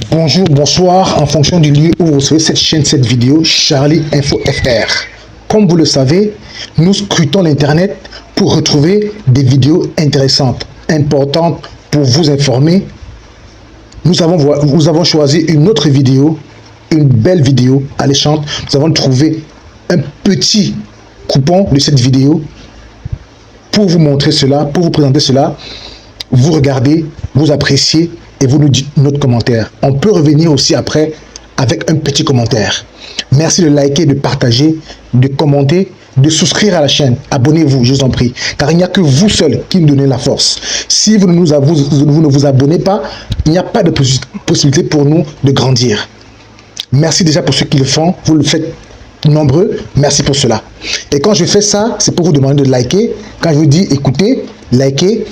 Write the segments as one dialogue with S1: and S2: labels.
S1: Bonjour, bonsoir, en fonction du lieu où vous recevez cette chaîne, cette vidéo, Charlie Info FR. Comme vous le savez, nous scrutons l'Internet pour retrouver des vidéos intéressantes, importantes pour vous informer. Nous avons choisi une autre vidéo, une belle vidéo alléchante. Nous avons trouvé un petit coupon de cette vidéo pour vous montrer cela, pour vous présenter cela. Vous regardez, vous appréciez et vous nous dites notre commentaire. On peut revenir aussi après avec un petit commentaire. Merci de liker, de partager, de commenter, de souscrire à la chaîne. Abonnez-vous, je vous en prie, car il n'y a que vous seul qui nous donnez la force. Si vous ne vous abonnez pas, il n'y a pas de possibilité pour nous de grandir. Merci déjà pour ceux qui le font. Vous le faites nombreux. Merci pour cela. Et quand je fais ça, c'est pour vous demander de liker. Quand je vous dis écoutez, likez,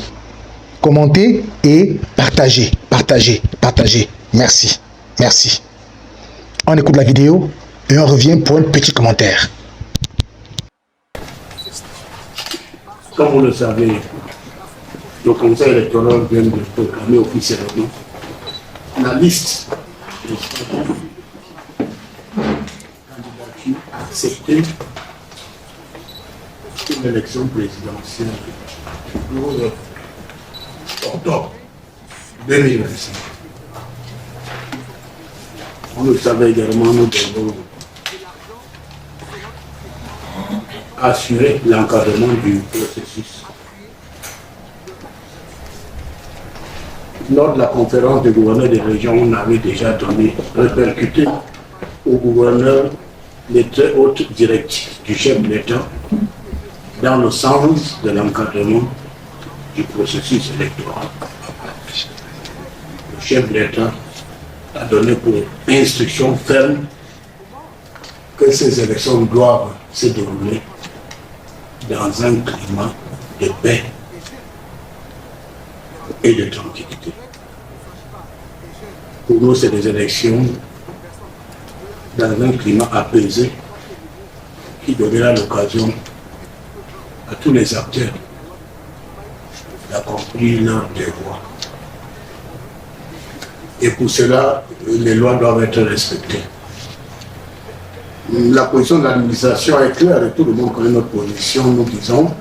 S1: commentez et partagez, partagez. Merci, merci. On écoute la vidéo et on revient pour un petit commentaire.
S2: Comme vous le savez, le Conseil électoral vient de proclamer officiellement la liste des candidatures acceptées pour l'élection présidentielle du 12 octobre 2025. On le savait également, nous devons assurer l'encadrement du processus. Lors de la conférence des gouverneurs des régions, on avait déjà répercuté au gouverneur les très hautes directives du chef de l'État dans le sens de l'encadrement du processus électoral. Le chef de l'État a donné pour instruction ferme que ces élections doivent se dérouler dans un climat de paix et de tranquillité. Pour nous, c'est des élections dans un climat apaisé qui donnera l'occasion à tous les acteurs d'accomplir leur devoir. Et pour cela, les lois doivent être respectées. La position de l'administration est claire et tout le monde connaît notre position. Nous disons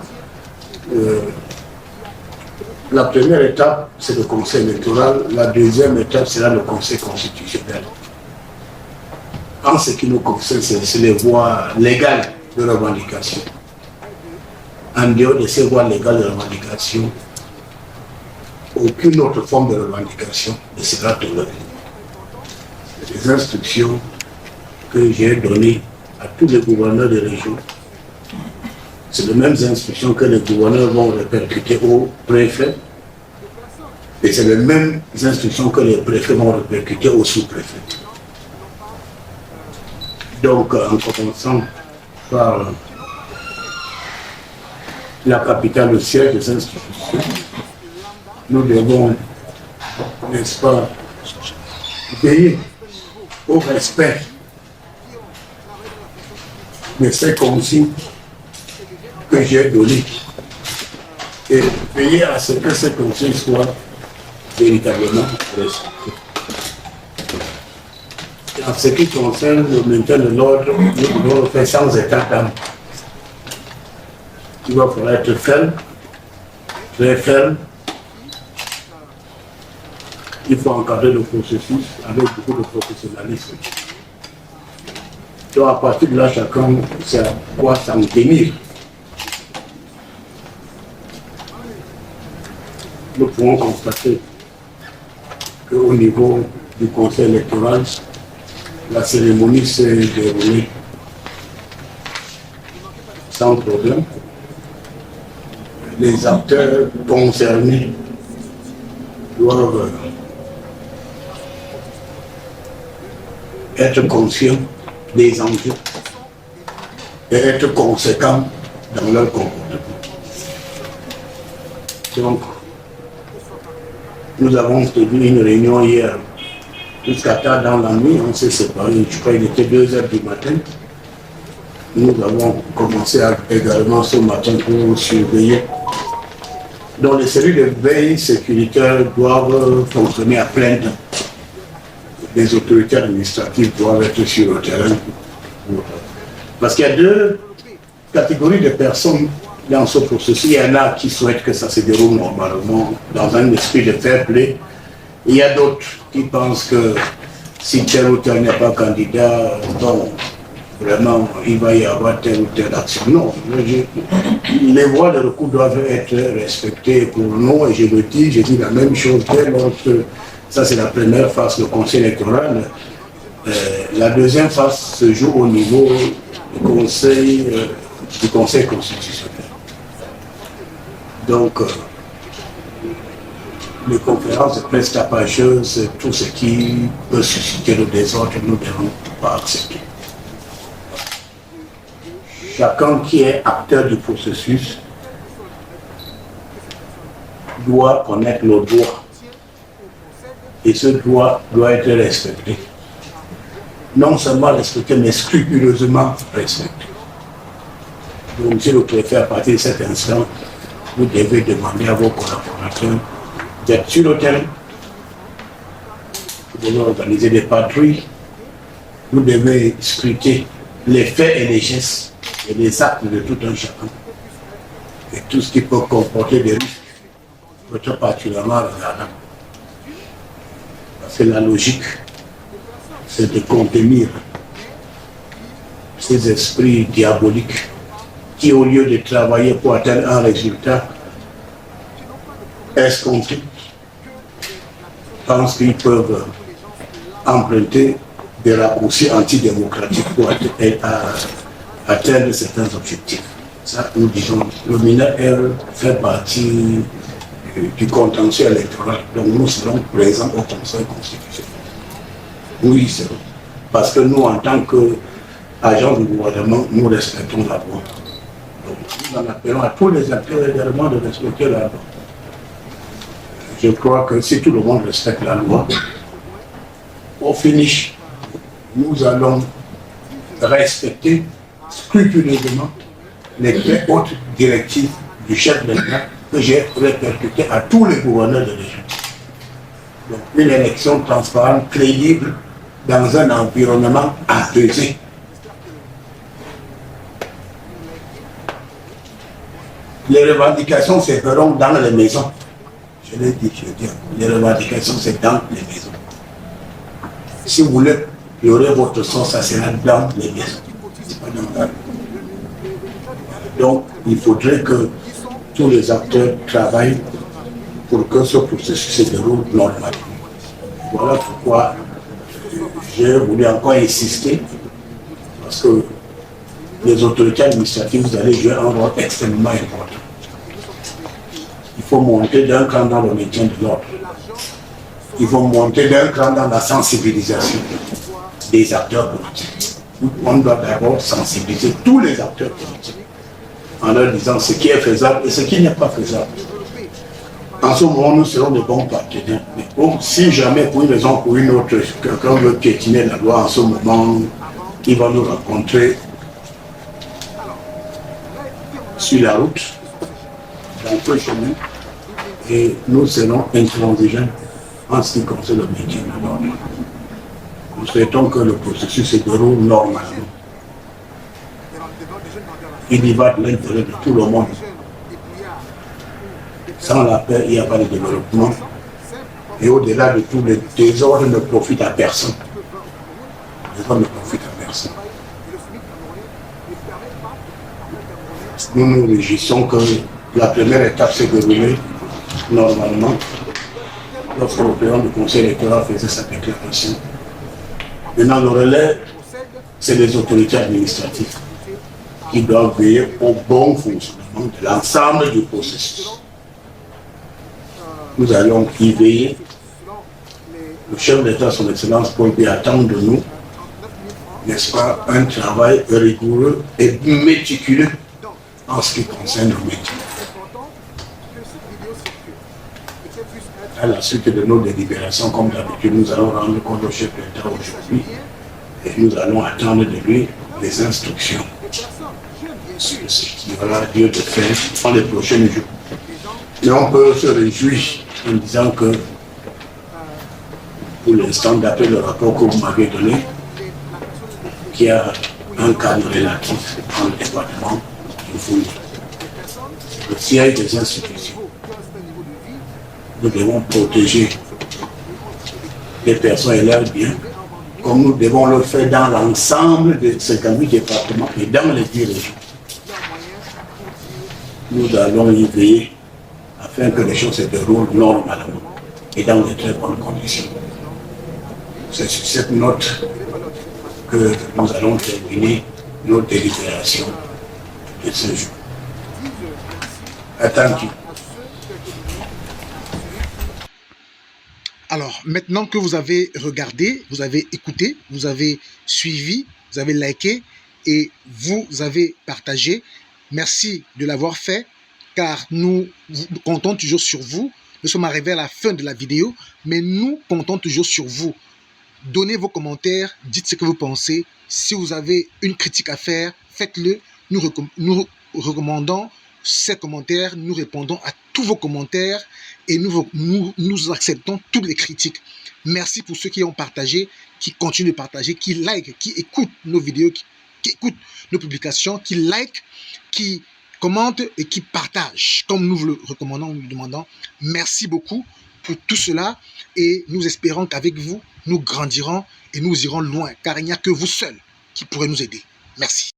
S2: la première étape, c'est le Conseil électoral. La deuxième étape sera le Conseil constitutionnel. En ce qui nous concerne, c'est les voies légales de revendication. En dehors de ces voies légales de revendication, aucune autre forme de revendication ne sera tolérée. Les instructions que j'ai données à tous les gouverneurs de région, c'est les mêmes instructions que les gouverneurs vont répercuter au préfet, et c'est les mêmes instructions que les préfets vont répercuter au sous-préfet. Donc, en commençant par la capitale, le siège des institutions, nous devons, n'est-ce pas, veiller au respect de ces consignes que j'ai données et veiller à ce que ces consignes soient véritablement respectées. En ce qui concerne le maintien de l'ordre, nous devons le faire sans état d'âme. Il va falloir être ferme, très ferme. Il faut encadrer le processus avec beaucoup de professionnalisme. Donc à partir de là, chacun sait à quoi s'en tenir. Nous pouvons constater qu'au niveau du Conseil électoral, la cérémonie s'est déroulée sans problème. Les acteurs concernés doivent être conscients des enjeux et être conséquents dans leur comportement. Donc, nous avons tenu une réunion hier jusqu'à tard dans la nuit, on s'est séparés, je crois qu'il était 2h du matin. Nous avons commencé également ce matin pour surveiller. Donc les cellules de veille sécuritaire doivent fonctionner à plein temps. les autorités administratives doivent être sur le terrain. Parce qu'il y a deux catégories de personnes dans ce processus. Il y en a qui souhaitent que ça se déroule normalement dans un esprit de fair play. Il y a d'autres qui pensent que si tel ou tel n'est pas candidat, donc vraiment il va y avoir telle ou telle action. Non, les voies de recours doivent être respectées pour nous, et je dis la même chose dès lors que ça c'est la première phase du conseil électoral. La deuxième phase se joue au niveau du conseil constitutionnel. Donc, les conférences de presse tapageuses, tout ce qui peut susciter le désordre, nous ne devons pas accepter. Chacun qui est acteur du processus doit connaître le droit. Et ce droit doit être respecté. Non seulement respecté, mais scrupuleusement respecté. Donc, monsieur le préfet, à partir de cet instant, vous devez demander à vos collaborateurs d'être sur le terrain. Vous devez organiser des patrouilles. Vous devez scruter les faits et les gestes et les actes de tout un chacun. Et tout ce qui peut comporter des risques, votre particulièrement regardant. Parce que la logique, c'est de contenir ces esprits diaboliques qui, au lieu de travailler pour atteindre un résultat escompté, pensent qu'ils peuvent emprunter des raccourcis antidémocratiques pour atteindre certains objectifs. Ça, nous disons, le MINA-R fait partie du contentieux électoral. Donc nous serons présents au Conseil constitutionnel. Nous y serons. Parce que nous, en tant qu'agents du gouvernement, nous respectons la loi. Donc nous en appelons à tous les acteurs également de respecter la loi. Je crois que si tout le monde respecte la loi, au finish, nous allons respecter scrupuleusement les très hautes directives du chef d'État que j'ai répercutées à tous les gouverneurs de région. Donc une élection transparente, crédible, dans un environnement apaisé. Les revendications se feront dans les maisons. Je l'ai dit, les revendications c'est dans les maisons. Si vous voulez pleurer votre sang, ça sera dans les maisons. C'est pas dans la rue. Donc, il faudrait que tous les acteurs travaillent pour que ce processus se déroule normalement. Voilà pourquoi j'ai voulu encore insister, parce que les autorités administratives, vous allez jouer un rôle extrêmement important. Il faut monter d'un cran dans le maintien de l'ordre. Il faut monter d'un cran dans la sensibilisation des acteurs politiques. On doit d'abord sensibiliser tous les acteurs politiques en leur disant ce qui est faisable et ce qui n'est pas faisable. En ce moment, nous serons de bons partenaires. Mais bon, si jamais, pour une raison ou pour une autre, quelqu'un veut piétiner la loi en ce moment, il va nous rencontrer sur la route, dans le chemin, et nous serons intransigeants en ce qui concerne le maintien de l'ordre. Nous souhaitons que le processus se déroule normalement. Il y va de l'intérêt de tout le monde. Sans la paix, il n'y a pas de développement. Et au-delà de tout, le désordre ne profite à personne. Le désordre ne profite à personne. Nous nous réjouissons que la première étape s'est déroulée normalement lorsque le président du conseil électoral faisait sa déclaration. Maintenant, le relais, c'est les autorités administratives qui doivent veiller au bon fonctionnement de l'ensemble du processus. Nous allons y veiller. Le chef d'État, son Excellence Paul Biya, attend de nous, n'est-ce pas, un travail rigoureux et méticuleux en ce qui concerne le métier. À la suite de nos délibérations, comme d'habitude, nous allons rendre compte au chef d'État aujourd'hui et nous allons attendre de lui les instructions sur ce qu'il aura lieu de faire dans les prochains jours. Mais on peut se réjouir en disant que pour l'instant, d'après le rapport que vous m'avez donné, qui a un cadre relatif dans le département du Fouilly. Le siège des institutions. Nous devons protéger les personnes et leurs biens, comme nous devons le faire dans l'ensemble des 58 départements et dans les 10 régions. Nous allons y veiller afin que les choses se déroulent normalement et dans de très bonnes conditions. C'est sur cette note que nous allons terminer nos délibérations de ce jour. Attends.
S1: Alors, maintenant que vous avez regardé, vous avez écouté, vous avez suivi, vous avez liké et vous avez partagé, merci de l'avoir fait, car nous comptons toujours sur vous. Nous sommes arrivés à la fin de la vidéo, mais nous comptons toujours sur vous. Donnez vos commentaires, dites ce que vous pensez. Si vous avez une critique à faire, faites-le. Nous recommandons ces commentaires, nous répondons à tous vos commentaires et nous acceptons toutes les critiques. Merci pour ceux qui ont partagé, qui continuent de partager, qui like, qui écoutent nos vidéos, qui écoutent nos publications, qui like, qui commentent et qui partagent, comme nous vous le recommandons, nous le demandons. Merci beaucoup pour tout cela et nous espérons qu'avec vous, nous grandirons et nous irons loin, car il n'y a que vous seuls qui pourrez nous aider. Merci.